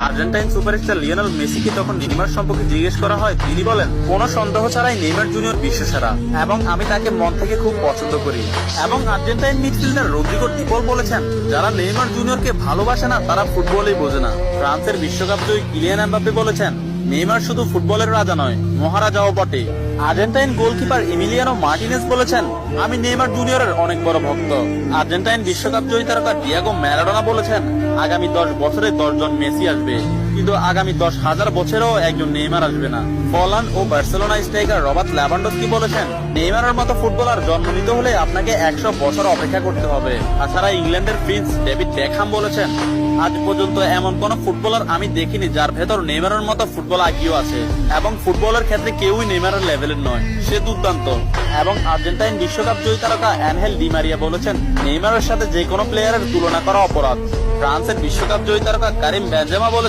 Argentine superstar Lionel মেসিকে তখন Neymar সম্পর্কে জিজ্ঞেস করা হয়, তিনি বলেন, কোনো সন্দেহ ছাড়াই নেইমার জুনিয়র বিশ্বসেরা এবং আমি তাকে মন থেকে খুব পছন্দ করি। এবং আর্জেন্টাইন মিডফিল্ডার রদ্রিগো ডি পল বলেছেন, যারা নেইমার জুনিয়রকে ভালোবাসে না তারা ফুটবলই বোঝে না। ফ্রান্সের বিশ্বকাপ জয়ী কিলিয়ান এমবাপ্পে বলেছেন, নেইমার শুধু ফুটবলের রাজা নয়, মহারাজাও বটে। আর্জেন্টাইন গোলকিপার এমিলিয়ানো মার্টিনেজ বলেছেন, আমি নেইমার জুনিয়রের অনেক বড় ভক্ত। আর্জেন্টাইন বিশ্বকাপ জয়ী তারকা ডিয়েগো ম্যারাডোনা বলেছেন, আগামী 10 বছরে 10 জন মেসি আসবে, কিন্তু আগামী 10,000 বছরেও একজন নেইমার আসবে না। ফলান ও বার্সেলোনা স্ট্রাইকার রবার্ট লেভানডস্কি বলেছেন, নেইমারের মতো ফুটবলার জন্ম নিতে হলে আপনাকে 100 বছর অপেক্ষা করতে হবে। তাছাড়া ইংল্যান্ডের প্রিন্স ডেভিড বেকহাম বলেছেন, আজ পর্যন্ত এমন কোন ফুটবলার আমি দেখিনি যার ভেতর নেইমারের মতো ফুটবল আইকিউ আছে, এবং ফুটবলের ক্ষেত্রে কেউই নেইমারের লেভেলের নয়, সে দুর্দান্ত। এবং আর্জেন্টাইন বিশ্বকাপ জয়ী তারকা অ্যানহেল ডি মারিয়া বলেছেন, নেইমারের সাথে যে কোনো প্লেয়ারের তুলনা করা অপরাধ। ফ্রান্সের বিশ্বকাপ জয়ী তারকা কারিম বেনজেমা বলেছেন,